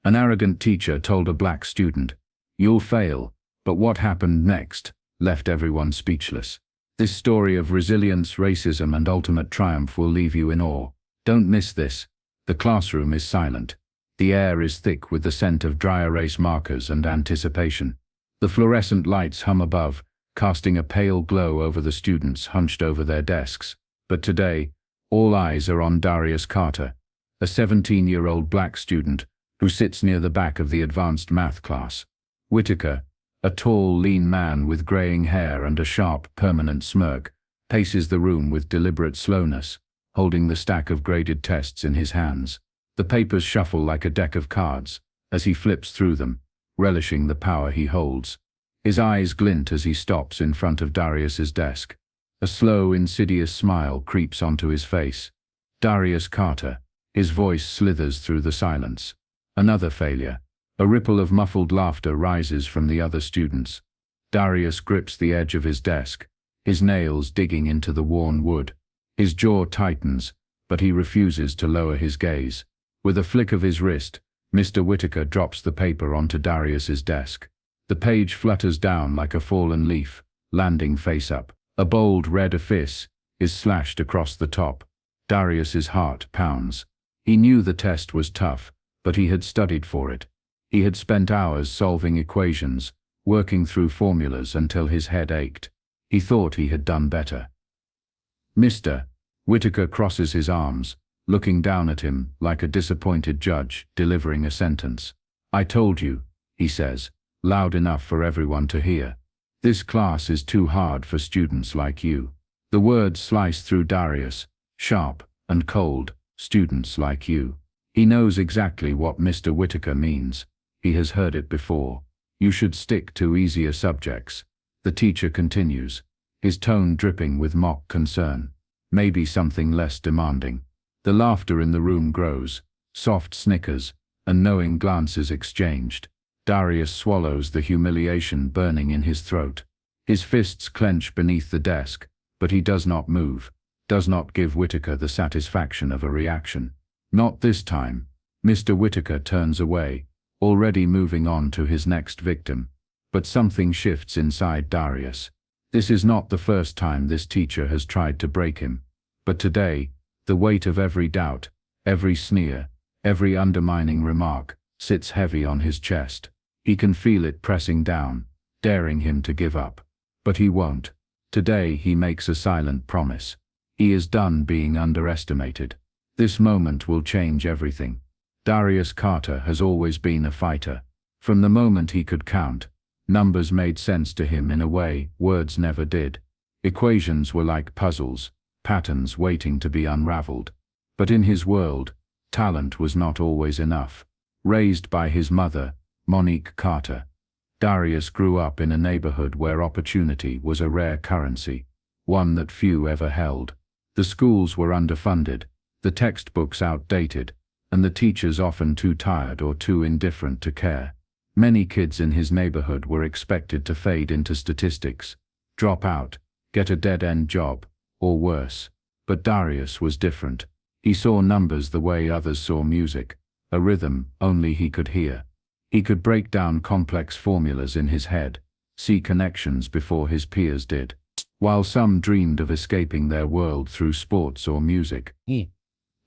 An arrogant teacher told a black student, "You'll fail," but what happened next left everyone speechless. This story of resilience, racism, and ultimate triumph will leave you in awe. Don't miss this. The classroom is silent. The air is thick with the scent of dry erase markers and anticipation. The fluorescent lights hum above, casting a pale glow over the students hunched over their desks. But today, all eyes are on Darius Carter, a 17-year-old black student who sits near the back of the advanced math class. Whitaker, a tall, lean man with graying hair and a sharp, permanent smirk, paces the room with deliberate slowness, holding the stack of graded tests in his hands. The papers shuffle like a deck of cards as he flips through them, relishing the power he holds. His eyes glint as he stops in front of Darius's desk. A slow, insidious smile creeps onto his face. Darius Carter. His voice slithers through the silence. Another failure. A ripple of muffled laughter rises from the other students. Darius grips the edge of his desk, his nails digging into the worn wood. His jaw tightens, but he refuses to lower his gaze. With a flick of his wrist, Mr. Whitaker drops the paper onto Darius's desk. The page flutters down like a fallen leaf, landing face up. A bold red office is slashed across the top. Darius's heart pounds. He knew the test was tough, but he had studied for it. He had spent hours solving equations, working through formulas until his head ached. He thought he had done better. Mr. Whitaker crosses his arms, looking down at him like a disappointed judge delivering a sentence. "I told you," he says, loud enough for everyone to hear. "This class is too hard for students like you." The words slice through Darius, sharp and cold. Students like you. He knows exactly what Mr. Whitaker means. He has heard it before. "You should stick to easier subjects." The teacher continues, his tone dripping with mock concern. "Maybe something less demanding." The laughter in the room grows, soft snickers, and knowing glances exchanged. Darius swallows the humiliation burning in his throat. His fists clench beneath the desk, but he does not move, does not give Whitaker the satisfaction of a reaction. Not this time. Mr. Whitaker turns away, already moving on to his next victim. But something shifts inside Darius. This is not the first time this teacher has tried to break him. But today, the weight of every doubt, every sneer, every undermining remark, sits heavy on his chest. He can feel it pressing down, daring him to give up. But he won't. Today he makes a silent promise. He is done being underestimated. This moment will change everything. Darius Carter has always been a fighter. From the moment he could count, numbers made sense to him in a way words never did. Equations were like puzzles, patterns waiting to be unraveled. But in his world, talent was not always enough. Raised by his mother, Monique Carter, Darius grew up in a neighborhood where opportunity was a rare currency, one that few ever held. The schools were underfunded, the textbooks outdated, and the teachers often too tired or too indifferent to care. Many kids in his neighborhood were expected to fade into statistics, drop out, get a dead-end job, or worse. But Darius was different. He saw numbers the way others saw music, a rhythm only he could hear. He could break down complex formulas in his head, see connections before his peers did. While some dreamed of escaping their world through sports or music,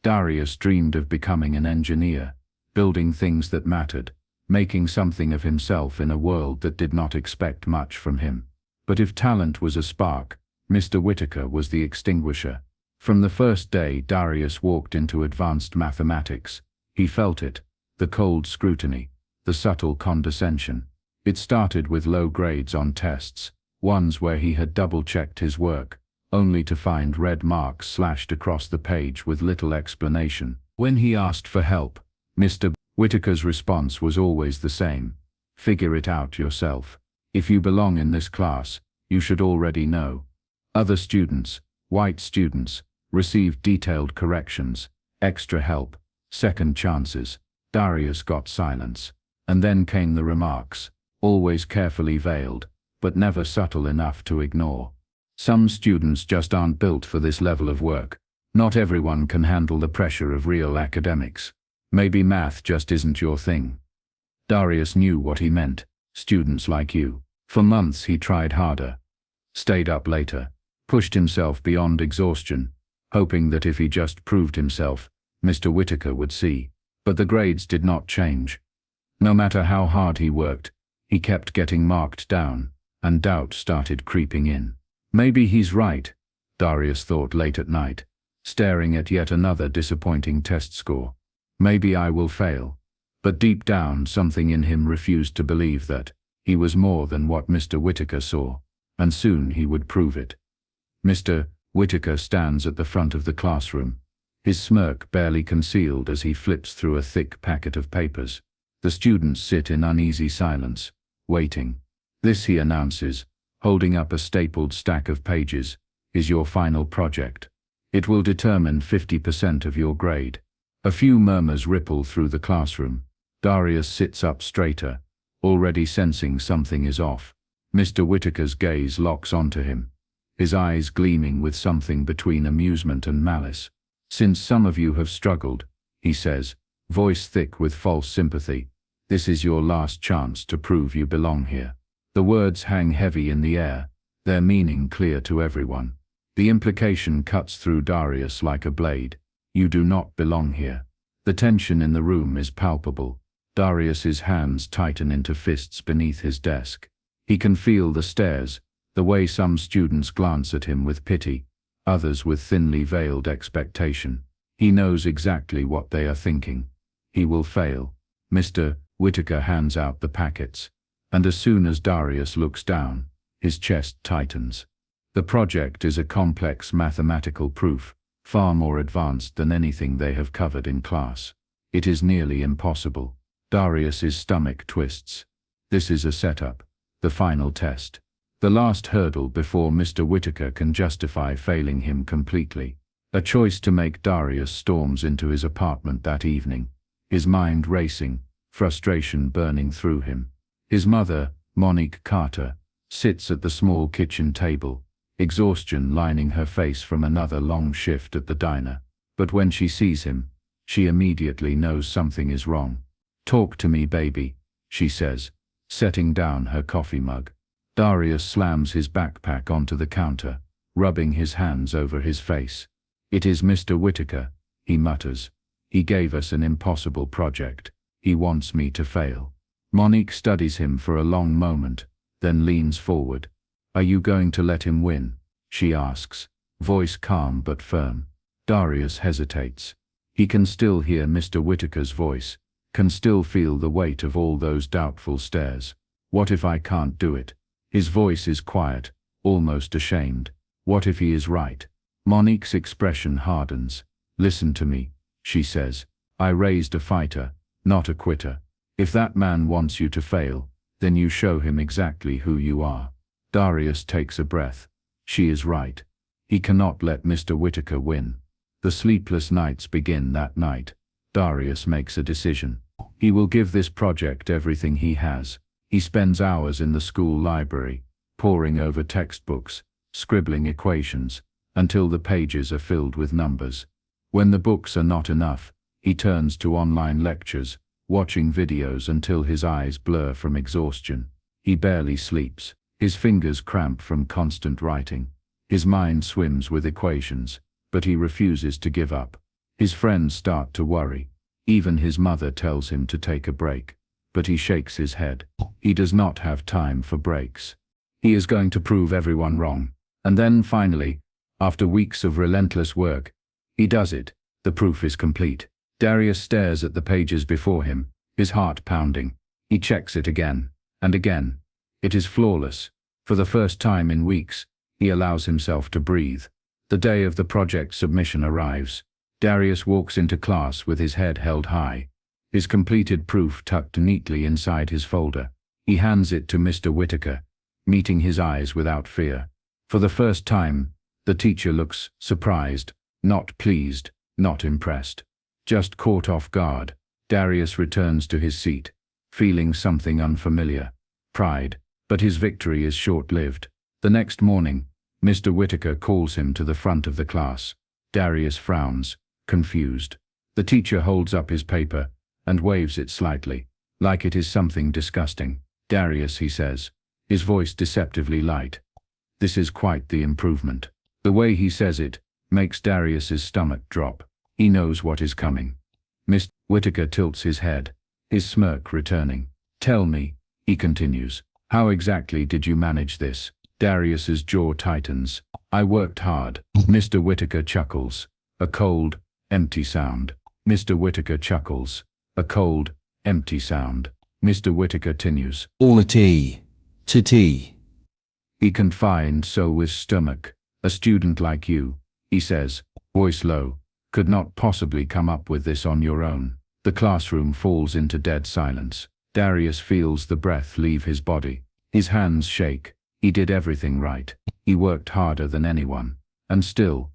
Darius dreamed of becoming an engineer, building things that mattered, making something of himself in a world that did not expect much from him. But if talent was a spark, Mr. Whitaker was the extinguisher. From the first day Darius walked into advanced mathematics, he felt it, the cold scrutiny, the subtle condescension. It started with low grades on tests, ones where he had double-checked his work, only to find red marks slashed across the page with little explanation. When he asked for help, Mr. Whitaker's response was always the same: "Figure it out yourself. If you belong in this class, you should already know." Other students, white students, received detailed corrections, extra help, second chances. Darius got silence. And then came the remarks, always carefully veiled, but never subtle enough to ignore. "Some students just aren't built for this level of work. Not everyone can handle the pressure of real academics. Maybe math just isn't your thing." Darius knew what he meant. Students like you. For months he tried harder, stayed up later, pushed himself beyond exhaustion, hoping that if he just proved himself, Mr. Whitaker would see. But the grades did not change. No matter how hard he worked, he kept getting marked down, and doubt started creeping in. Maybe he's right, Darius thought late at night, staring at yet another disappointing test score. Maybe I will fail. But deep down, something in him refused to believe that he was more than what Mr. Whitaker saw, and soon he would prove it. Mr. Whitaker stands at the front of the classroom, his smirk barely concealed as he flips through a thick packet of papers. The students sit in uneasy silence, waiting. This, he announces, holding up a stapled stack of pages, is your final project. It will determine 50% of your grade. A few murmurs ripple through the classroom. Darius sits up straighter, already sensing something is off. Mr. Whitaker's gaze locks onto him, his eyes gleaming with something between amusement and malice. Since some of you have struggled, he says, voice thick with false sympathy, this is your last chance to prove you belong here. The words hang heavy in the air, their meaning clear to everyone. The implication cuts through Darius like a blade. You do not belong here. The tension in the room is palpable. Darius's hands tighten into fists beneath his desk. He can feel the stares, the way some students glance at him with pity, others with thinly veiled expectation. He knows exactly what they are thinking. He will fail. Mr. Whitaker hands out the packets, and as soon as Darius looks down, his chest tightens. The project is a complex mathematical proof, far more advanced than anything they have covered in class. It is nearly impossible. Darius's stomach twists. This is a setup, the final test, the last hurdle before Mr. Whitaker can justify failing him completely. A choice to make. Darius storms into his apartment that evening, his mind racing, frustration burning through him. His mother, Monique Carter, sits at the small kitchen table, exhaustion lining her face from another long shift at the diner. But when she sees him, she immediately knows something is wrong. Talk to me, baby, she says, setting down her coffee mug. Darius slams his backpack onto the counter, rubbing his hands over his face. It is Mr. Whitaker, he mutters. He gave us an impossible project. He wants me to fail. Monique studies him for a long moment, then leans forward. Are you going to let him win? She asks, voice calm but firm. Darius hesitates. He can still hear Mr. Whitaker's voice, can still feel the weight of all those doubtful stares. What if I can't do it? His voice is quiet, almost ashamed. What if he is right? Monique's expression hardens. Listen to me, she says. I raised a fighter, not a quitter. If that man wants you to fail, then you show him exactly who you are. Darius takes a breath. She is right. He cannot let Mr. Whitaker win. The sleepless nights begin that night. Darius makes a decision. He will give this project everything he has. He spends hours in the school library, poring over textbooks, scribbling equations, until the pages are filled with numbers. When the books are not enough, he turns to online lectures, watching videos until his eyes blur from exhaustion. He barely sleeps. His fingers cramp from constant writing. His mind swims with equations, but he refuses to give up. His friends start to worry. Even his mother tells him to take a break, but he shakes his head. He does not have time for breaks. He is going to prove everyone wrong. And then finally, after weeks of relentless work, he does it. The proof is complete. Darius stares at the pages before him, his heart pounding. He checks it again and again. It is flawless. For the first time in weeks, he allows himself to breathe. The day of the project submission arrives. Darius walks into class with his head held high, his completed proof tucked neatly inside his folder. He hands it to Mr. Whitaker, meeting his eyes without fear. For the first time, the teacher looks surprised, not pleased, not impressed, just caught off guard. Darius returns to his seat, feeling something unfamiliar, pride, but his victory is short-lived. The next morning, Mr. Whitaker calls him to the front of the class. Darius frowns, confused. The teacher holds up his paper and waves it slightly. like it is something disgusting. Darius, he says, his voice deceptively light. This is quite the improvement. The way he says it makes Darius's stomach drop. He knows what is coming. Mr. Whitaker tilts his head, his smirk returning. Tell me, he continues, how exactly did you manage this? Darius's jaw tightens. I worked hard. Mr. Whitaker chuckles. A cold, empty sound. Mr. Whitaker chuckles. A cold, empty sound. Mr. Whitaker continues. All a tea. Tea. He confined so with stomach. A student like you, he says, voice low, could not possibly come up with this on your own. The classroom falls into dead silence. Darius feels the breath leave his body. His hands shake. He did everything right. He worked harder than anyone. And still,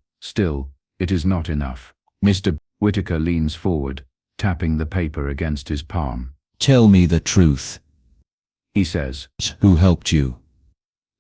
it is not enough. Mr. Whitaker leans forward, tapping the paper against his palm. Tell me the truth, he says. Who helped you?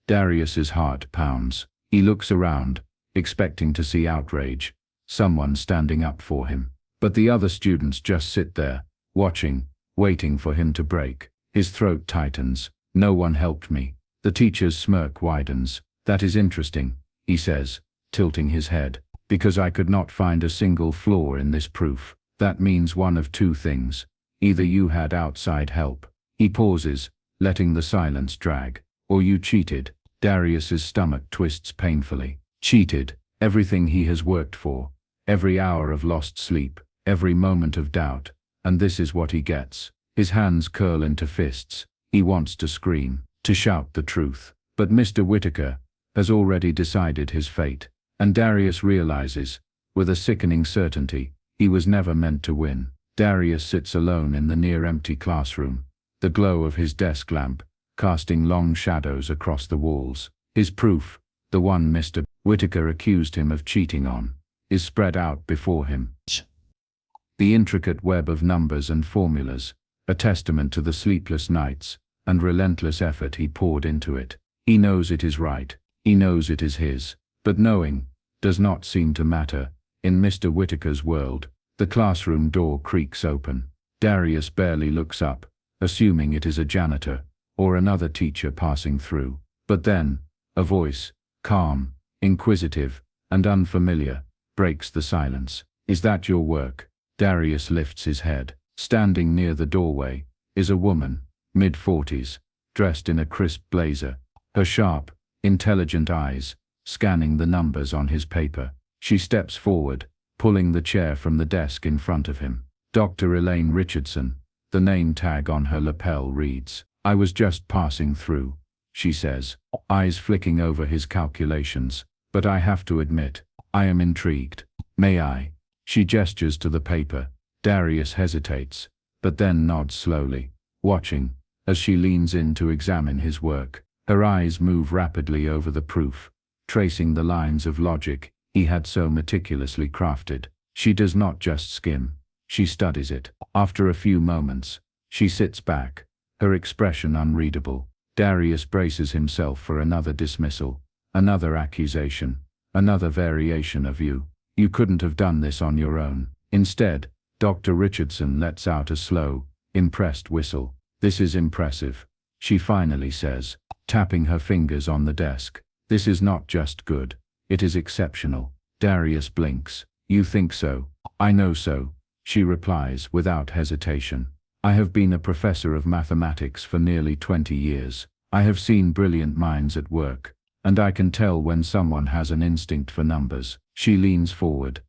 Darius's heart pounds. He looks around, expecting to see outrage, someone standing up for him. But the other students just sit there, watching, waiting for him to break. His throat tightens. No one helped me. The teacher's smirk widens. That is interesting, he says, tilting his head, because I could not find a single flaw in this proof. That means one of two things. Either you had outside help. He pauses, letting the silence drag. Or you cheated. Darius's stomach twists painfully. Cheated. Everything he has worked for. Every hour of lost sleep. Every moment of doubt. And this is what he gets. His hands curl into fists. He wants to scream, to shout the truth. But Mr. Whitaker has already decided his fate. And Darius realizes, with a sickening certainty, he was never meant to win. Darius sits alone in the near-empty classroom, the glow of his desk lamp casting long shadows across the walls. His proof, the one Mr. Whitaker accused him of cheating on, is spread out before him. The intricate web of numbers and formulas, a testament to the sleepless nights and relentless effort he poured into it. He knows it is right. He knows it is his. But knowing does not seem to matter. In Mr. Whitaker's world, the classroom door creaks open. Darius barely looks up, assuming it is a janitor or another teacher passing through. But then, a voice, calm, inquisitive, and unfamiliar, breaks the silence. Is that your work? Darius lifts his head. Standing near the doorway is a woman, mid-40s, dressed in a crisp blazer, her sharp, intelligent eyes scanning the numbers on his paper. She steps forward, pulling the chair from the desk in front of him. Dr. Elaine Richardson, the name tag on her lapel reads. I was just passing through, she says, eyes flicking over his calculations. But I have to admit, I am intrigued. May I? She gestures to the paper. Darius hesitates, but then nods slowly, watching, as she leans in to examine his work. Her eyes move rapidly over the proof, tracing the lines of logic he had so meticulously crafted. She does not just skim, she studies it. After a few moments, she sits back, her expression unreadable. Darius braces himself for another dismissal, another accusation, another variation of you. You couldn't have done this on your own. Instead, Dr. Richardson lets out a slow, impressed whistle. This is impressive, she finally says, tapping her fingers on the desk. This is not just good, it is exceptional. Darius blinks. You think so? I know so, she replies without hesitation. I have been a professor of mathematics for nearly 20 years. I have seen brilliant minds at work, and I can tell when someone has an instinct for numbers. She leans forward.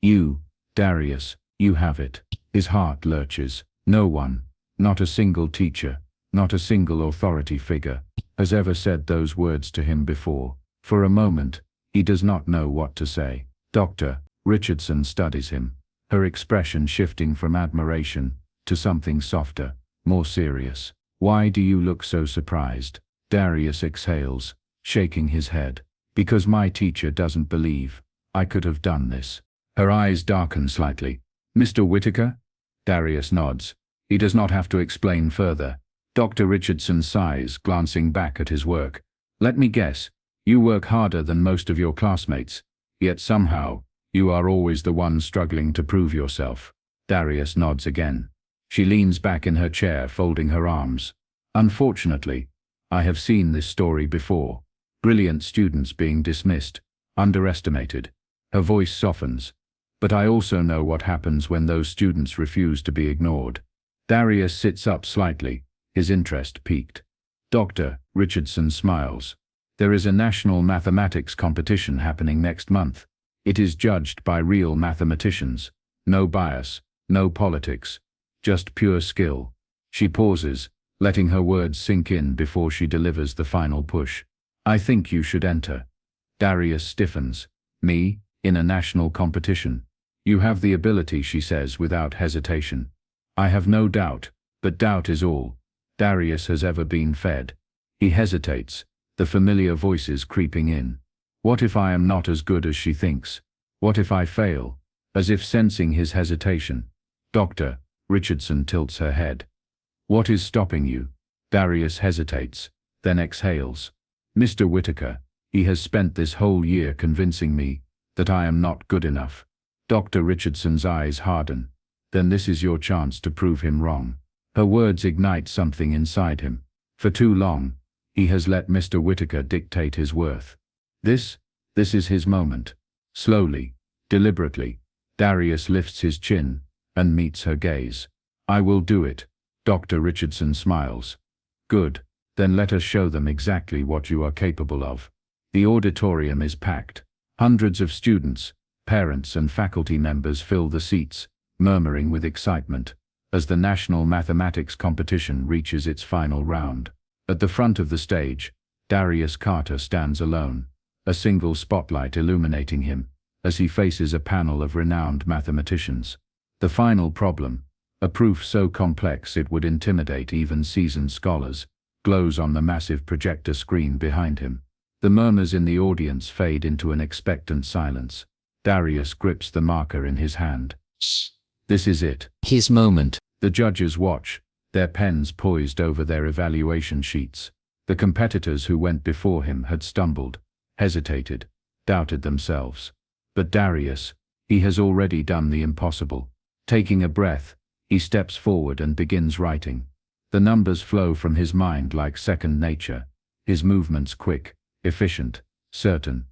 You, Darius, you have it. His heart lurches. No one, not a single teacher, not a single authority figure, has ever said those words to him before. For a moment, he does not know what to say. Dr. Richardson studies him, her expression shifting from admiration to something softer, more serious. Why do you look so surprised? Darius exhales, shaking his head. Because my teacher doesn't believe I could have done this. Her eyes darken slightly. Mr. Whitaker? Darius nods. He does not have to explain further. Dr. Richardson sighs, glancing back at his work. Let me guess, you work harder than most of your classmates, yet somehow, you are always the one struggling to prove yourself. Darius nods again. She leans back in her chair, folding her arms. Unfortunately, I have seen this story before. Brilliant students being dismissed, underestimated. Her voice softens. But I also know what happens when those students refuse to be ignored. Darius sits up slightly, his interest piqued. Dr. Richardson smiles. There is a national mathematics competition happening next month. It is judged by real mathematicians. No bias, no politics, just pure skill. She pauses, letting her words sink in before she delivers the final push. I think you should enter. Darius stiffens. Me, in a national competition? You have the ability, she says without hesitation. I have no doubt, but doubt is all Darius has ever been fed. He hesitates, the familiar voices creeping in. What if I am not as good as she thinks? What if I fail? As if sensing his hesitation, Dr. Richardson tilts her head. What is stopping you? Darius hesitates, then exhales. Mr. Whitaker, he has spent this whole year convincing me that I am not good enough. Dr. Richardson's eyes harden. Then this is your chance to prove him wrong. Her words ignite something inside him. For too long, he has let Mr. Whitaker dictate his worth. This is his moment. Slowly, deliberately, Darius lifts his chin and meets her gaze. I will do it. Dr. Richardson smiles. Good, then let us show them exactly what you are capable of. The auditorium is packed. Hundreds of students, parents and faculty members fill the seats, murmuring with excitement, as the national mathematics competition reaches its final round. At the front of the stage, Darius Carter stands alone, a single spotlight illuminating him, as he faces a panel of renowned mathematicians. The final problem, a proof so complex it would intimidate even seasoned scholars, glows on the massive projector screen behind him. The murmurs in the audience fade into an expectant silence. Darius grips the marker in his hand. This is it. His moment. The judges watch, their pens poised over their evaluation sheets. The competitors who went before him had stumbled, hesitated, doubted themselves. But Darius, he has already done the impossible. Taking a breath, he steps forward and begins writing. The numbers flow from his mind like second nature, his movements quick, efficient, certain.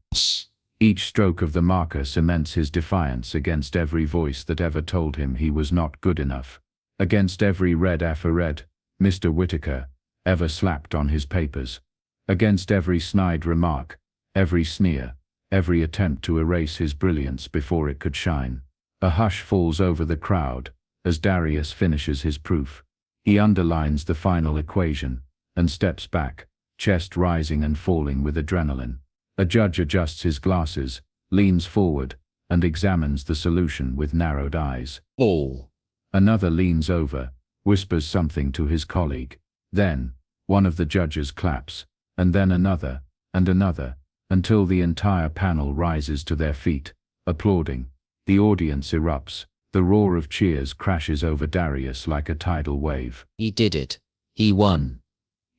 Each stroke of the marker cements his defiance against every voice that ever told him he was not good enough. Against every red aphoret Mr. Whitaker ever slapped on his papers. Against every snide remark, every sneer, every attempt to erase his brilliance before it could shine. A hush falls over the crowd as Darius finishes his proof. He underlines the final equation and steps back, chest rising and falling with adrenaline. A judge adjusts his glasses, leans forward, and examines the solution with narrowed eyes. All. Another leans over, whispers something to his colleague. Then, one of the judges claps, and then another, and another, until the entire panel rises to their feet, applauding. The audience erupts. The roar of cheers crashes over Darius like a tidal wave. He did it. He won.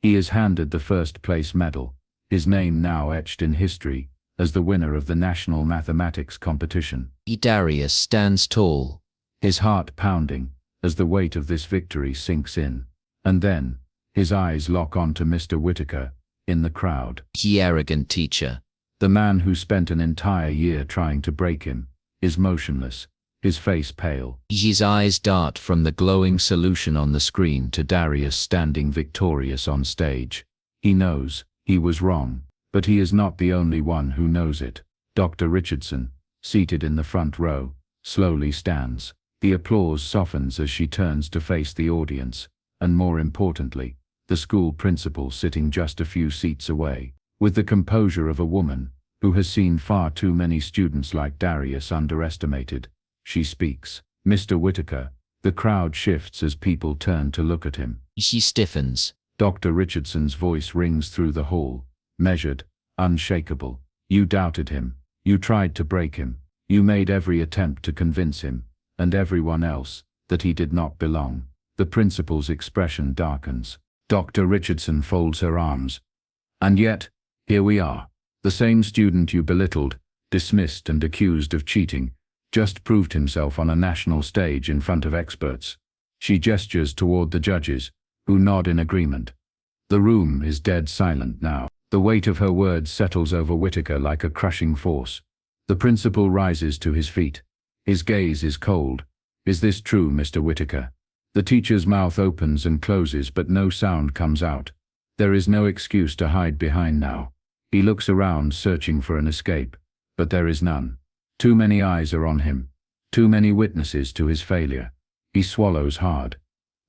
He is handed the first place medal, his name now etched in history as the winner of the national mathematics competition. Darius stands tall, his heart pounding as the weight of this victory sinks in. And then, his eyes lock onto Mr. Whitaker, in the crowd. The arrogant teacher. The man who spent an entire year trying to break him, is motionless, his face pale. His eyes dart from the glowing solution on the screen to Darius standing victorious on stage. He knows, he was wrong, but he is not the only one who knows it. Dr. Richardson, seated in the front row, slowly stands. The applause softens as she turns to face the audience, and more importantly, the school principal sitting just a few seats away. With the composure of a woman who has seen far too many students like Darius underestimated, she speaks. Mr. Whitaker. The crowd shifts as people turn to look at him. She stiffens. Dr. Richardson's voice rings through the hall, measured, unshakable. You doubted him. You tried to break him. You made every attempt to convince him, and everyone else, that he did not belong. The principal's expression darkens. Dr. Richardson folds her arms. And yet, here we are. The same student you belittled, dismissed and accused of cheating, just proved himself on a national stage in front of experts. She gestures toward the judges, who nod in agreement. The room is dead silent now. The weight of her words settles over Whitaker like a crushing force. The principal rises to his feet. His gaze is cold. Is this true, Mr. Whitaker? The teacher's mouth opens and closes, but no sound comes out. There is no excuse to hide behind now. He looks around, searching for an escape, but there is none. Too many eyes are on him. Too many witnesses to his failure. He swallows hard.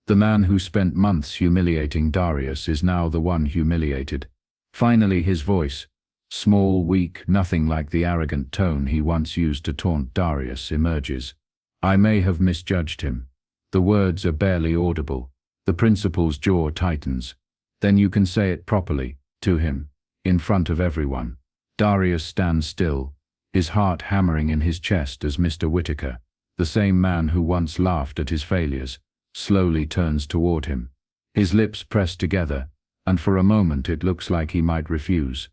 The man who spent months humiliating Darius is now the one humiliated. Finally his voice, small, weak, nothing like the arrogant tone he once used to taunt Darius, emerges. I may have misjudged him. The words are barely audible. The principal's jaw tightens. Then you can say it properly, to him, in front of everyone. Darius stands still, his heart hammering in his chest as Mr. Whitaker, the same man who once laughed at his failures, slowly turns toward him. His lips press together, and for a moment it looks like he might refuse.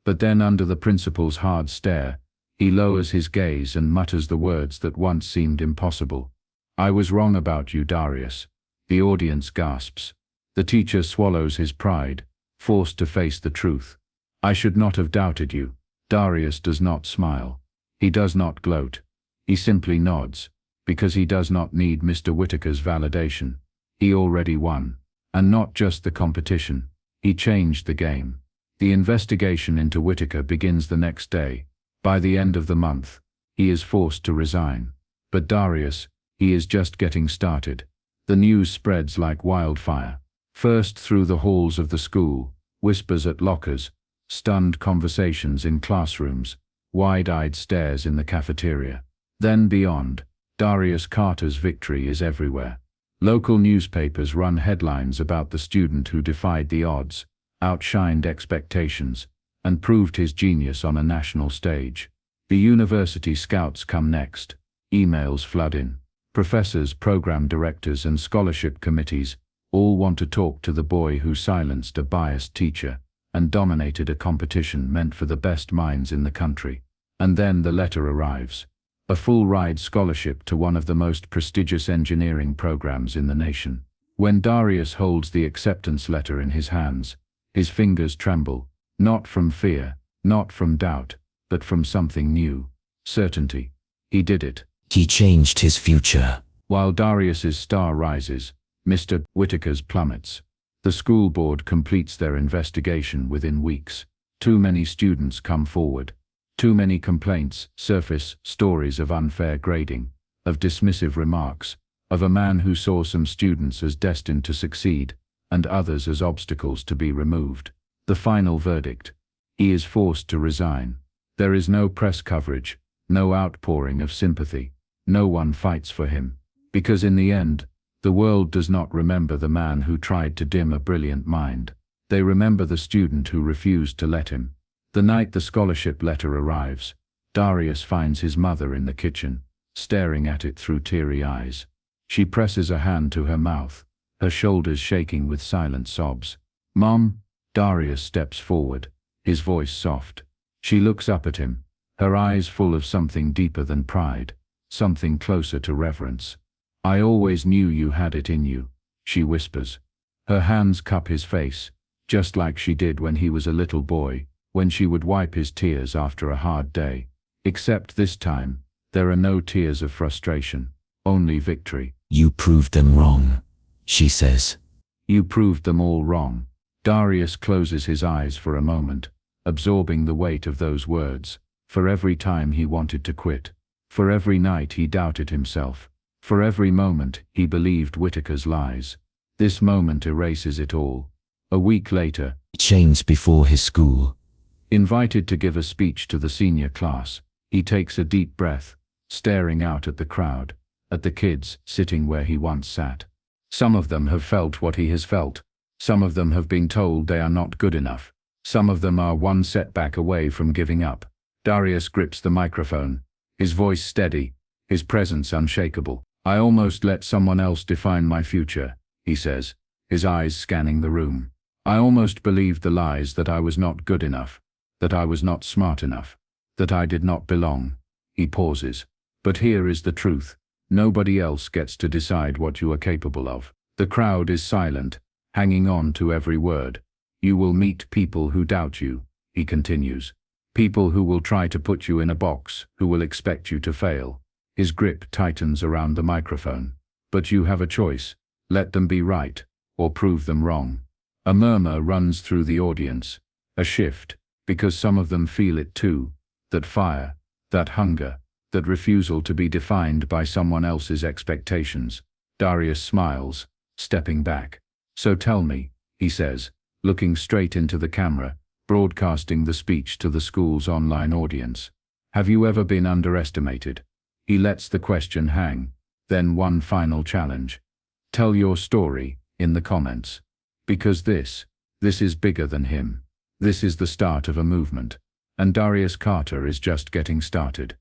But then under the principal's hard stare, he lowers his gaze and mutters the words that once seemed impossible. I was wrong about you, Darius. The audience gasps. The teacher swallows his pride, forced to face the truth. I should not have doubted you. Darius does not smile. He does not gloat. He simply nods, because he does not need Mr. Whitaker's validation. He already won. And not just the competition. He changed the game. The investigation into Whitaker begins the next day. By the end of the month, he is forced to resign. But Darius, he is just getting started. The news spreads like wildfire. First through the halls of the school, whispers at lockers, stunned conversations in classrooms, wide-eyed stares in the cafeteria. Then beyond, Darius Carter's victory is everywhere. Local newspapers run headlines about the student who defied the odds, outshined expectations, and proved his genius on a national stage. The university scouts come next. Emails flood in. Professors, program directors, and scholarship committees all want to talk to the boy who silenced a biased teacher and dominated a competition meant for the best minds in the country. And then the letter arrives. A full-ride scholarship to one of the most prestigious engineering programs in the nation. When Darius holds the acceptance letter in his hands, his fingers tremble, not from fear, not from doubt, but from something new. Certainty. He did it. He changed his future. While Darius's star rises, Mr. Whitaker's plummets. The school board completes their investigation within weeks. Too many students come forward. Too many complaints surface, stories of unfair grading, of dismissive remarks, of a man who saw some students as destined to succeed, and others as obstacles to be removed. The final verdict. He is forced to resign. There is no press coverage, no outpouring of sympathy. No one fights for him. Because in the end, the world does not remember the man who tried to dim a brilliant mind. They remember the student who refused to let him. The night the scholarship letter arrives, Darius finds his mother in the kitchen, staring at it through teary eyes. She presses a hand to her mouth, her shoulders shaking with silent sobs. Mom? Darius steps forward, his voice soft. She looks up at him, her eyes full of something deeper than pride, something closer to reverence. I always knew you had it in you, she whispers. Her hands cup his face, just like she did when he was a little boy, when she would wipe his tears after a hard day. Except this time, there are no tears of frustration, only victory. You proved them wrong, she says. You proved them all wrong. Darius closes his eyes for a moment, absorbing the weight of those words. For every time he wanted to quit. For every night he doubted himself. For every moment he believed Whitaker's lies. This moment erases it all. A week later, Chains before his school. Invited to give a speech to the senior class, he takes a deep breath, staring out at the crowd, at the kids sitting where he once sat. Some of them have felt what he has felt. Some of them have been told they are not good enough. Some of them are one setback away from giving up. Darius grips the microphone, his voice steady, his presence unshakable. I almost let someone else define my future, he says, his eyes scanning the room. I almost believed the lies that I was not good enough, that I was not smart enough, that I did not belong. He pauses. But here is the truth. Nobody else gets to decide what you are capable of. The crowd is silent, hanging on to every word. You will meet people who doubt you, he continues. People who will try to put you in a box, who will expect you to fail. His grip tightens around the microphone. But you have a choice. Let them be right, or prove them wrong. A murmur runs through the audience. A shift, because some of them feel it too. That fire, that hunger, that refusal to be defined by someone else's expectations. Darius smiles, stepping back. So tell me, he says, looking straight into the camera, broadcasting the speech to the school's online audience. Have you ever been underestimated? He lets the question hang. Then one final challenge. Tell your story, in the comments. Because this is bigger than him. This is the start of a movement. And Darius Carter is just getting started.